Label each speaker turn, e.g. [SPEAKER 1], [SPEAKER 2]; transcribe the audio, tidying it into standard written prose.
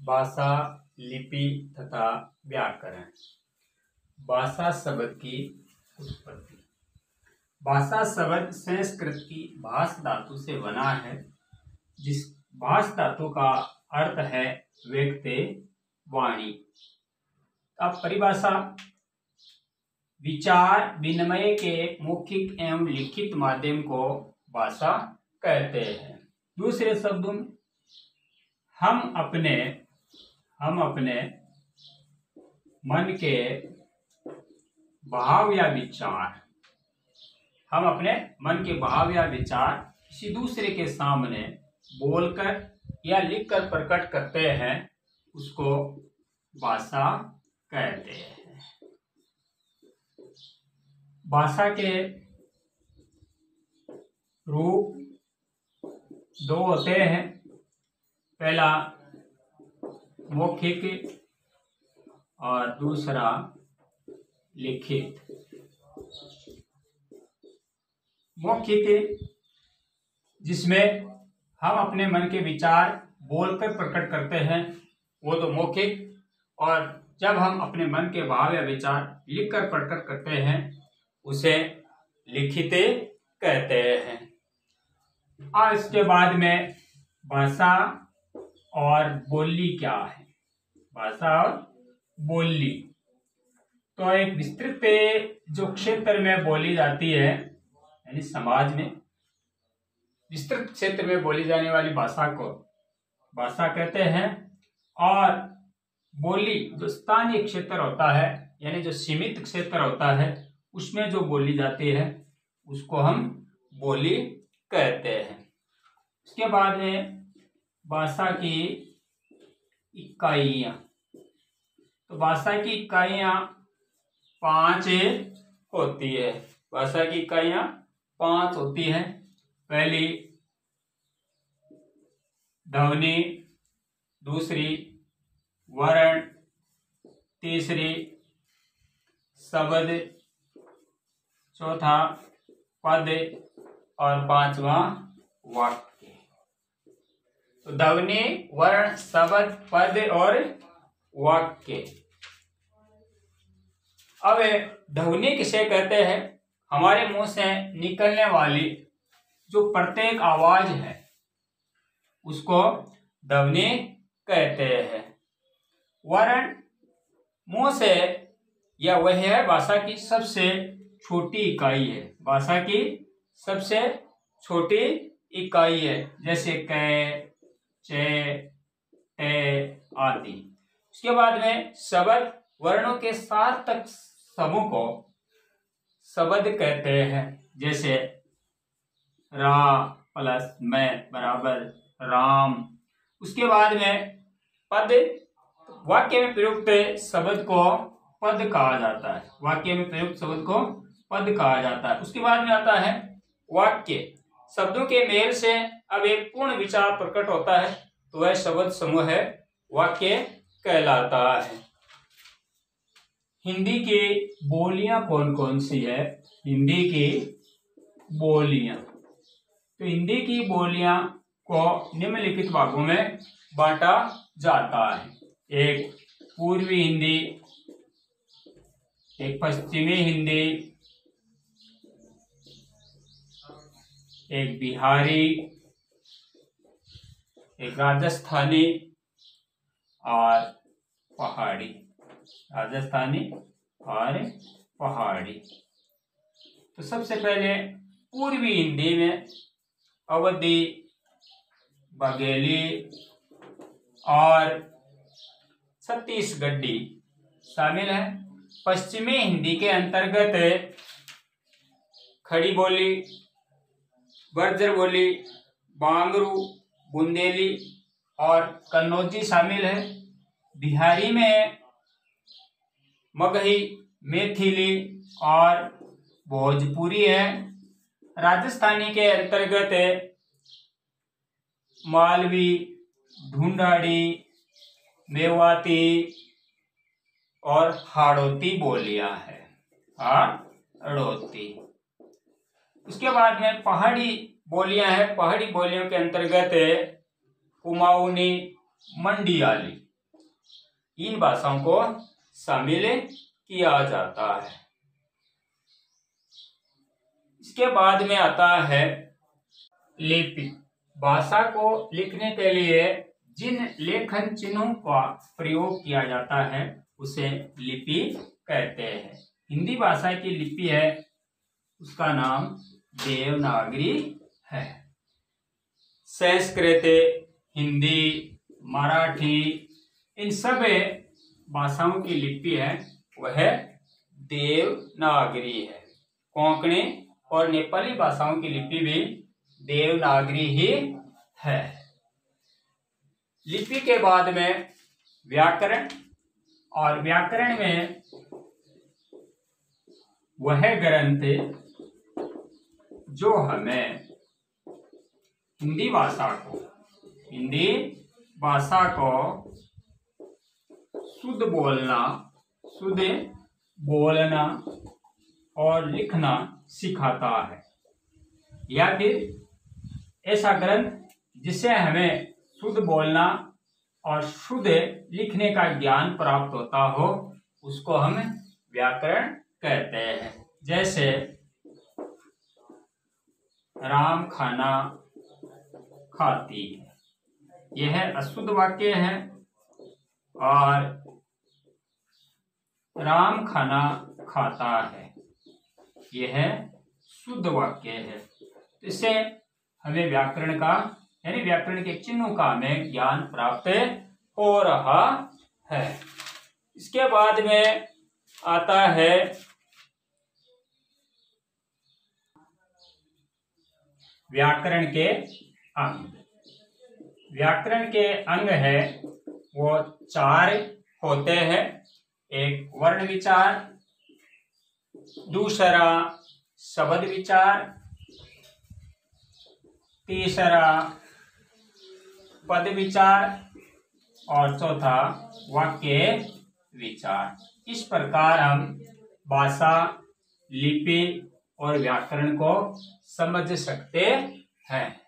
[SPEAKER 1] भाषा, लिपि तथा व्याकरण। भाषा शब्द की उत्पत्ति। भाषा शब्द संस्कृत की भाष धातु से बना है, जिस भाष धातु का अर्थ है व्यक्ति, वाणी। अब परिभाषा: विचार विनिमय के मौखिक एवं लिखित माध्यम को भाषा कहते हैं। दूसरे शब्दों में हम अपने मन के भाव या विचार किसी दूसरे के सामने बोलकर या लिखकर प्रकट करते हैं, उसको भाषा कहते हैं। भाषा के रूप दो होते हैं। पहला मौखिक और दूसरा लिखित। मौखिक, जिसमें हम अपने मन के विचार बोलकर प्रकट करते हैं, वो तो मौखिक। और जब हम अपने मन के भाव या विचार लिखकर प्रकट करते हैं, उसे लिखित कहते हैं। और इसके बाद में भाषा और बोली क्या है? भाषा और बोली तो एक विस्तृत जो क्षेत्र में बोली जाती है, यानी समाज में विस्तृत क्षेत्र में बोली जाने वाली भाषा को भाषा कहते हैं। और बोली जो स्थानीय क्षेत्र होता है, यानी जो सीमित क्षेत्र होता है, उसमें जो बोली जाती है, उसको हम बोली कहते हैं। उसके बाद में भाषा की इकाइयां। तो भाषा की इकाइयां 5 होती है। भाषा की इकाइयां 5 होती है। पहली ध्वनि, दूसरी वर्ण, तीसरी शब्द, चौथा पद और 5वां वाक्य। तो ध्वनि, वर्ण, शब्द, पद और वाक्य। अब ध्वनि किसे कहते हैं? हमारे मुंह से निकलने वाली जो प्रत्येक आवाज है, उसको ध्वनि कहते हैं। वर्ण मुंह से, या वह है भाषा की सबसे छोटी इकाई है। भाषा की सबसे छोटी इकाई है, जैसे क, च, ट आदि। उसके बाद में शब्द, वर्णों के सार्थक समूह को शब्द कहते हैं, जैसे रा प्लस मैं बराबर राम। उसके बाद में पद, वाक्य में प्रयुक्त शब्द को पद कहा जाता है। वाक्य में प्रयुक्त शब्द को पद कहा जाता है। उसके बाद में आता है वाक्य। शब्दों के मेल से अब एक पूर्ण विचार प्रकट होता है, तो वह शब्द समूह है, वाक्य कहलाता है। हिंदी की बोलियां कौन कौन सी है? हिंदी की बोलियां, तो हिंदी की बोलियां को निम्नलिखित भागों में बांटा जाता है। एक पूर्वी हिंदी, एक पश्चिमी हिंदी, एक बिहारी, एक राजस्थानी और पहाड़ी। राजस्थानी और पहाड़ी। तो सबसे पहले पूर्वी हिंदी में अवधी, बघेली और छत्तीसगढ़ी शामिल है। पश्चिमी हिंदी के अंतर्गत खड़ी बोली, बर्जर बोली, बांगरू, बुंदेली और कन्नौजी शामिल है। बिहारी में मगही, मैथिली और भोजपुरी है। राजस्थानी के अंतर्गत मालवी, ढूंढाड़ी, मेवाती और हाड़ौती बोलियां हैं। हाड़ौती। उसके बाद में पहाड़ी बोलियां हैं। पहाड़ी बोलियों के अंतर्गत कुमाऊनी, मंडियाली इन भाषाओं को शामिल किया जाता है। इसके बाद में आता है लिपि। भाषा को लिखने के लिए जिन लेखन चिन्हों का प्रयोग किया जाता है उसे लिपि कहते हैं। हिंदी भाषा की लिपि है, उसका नाम देवनागरी है। संस्कृत, हिंदी, मराठी, इन सब भाषाओं की लिपि है वह देवनागरी है। कोंकणी और नेपाली भाषाओं की लिपि भी देवनागरी ही है। लिपि के बाद में व्याकरण, और व्याकरण में वह ग्रंथ जो हमें हिंदी भाषा को शुद्ध बोलना और लिखना सिखाता है, या फिर ऐसा ग्रंथ जिससे हमें शुद्ध बोलना और शुद्ध लिखने का ज्ञान प्राप्त होता हो उसको हम व्याकरण कहते हैं। जैसे राम खाना खाती है, यह अशुद्ध वाक्य है, और राम खाना खाता है यह शुद्ध वाक्य है। इससे हमें व्याकरण का यानी व्याकरण के चिन्हों का हमें ज्ञान प्राप्त हो रहा है। इसके बाद में आता है व्याकरण के अंग। व्याकरण के अंग है वो 4 होते हैं। एक वर्ण विचार, दूसरा शब्द विचार, तीसरा पद विचार और चौथा वाक्य विचार। इस प्रकार हम भाषा, लिपि और व्याकरण को समझ सकते हैं।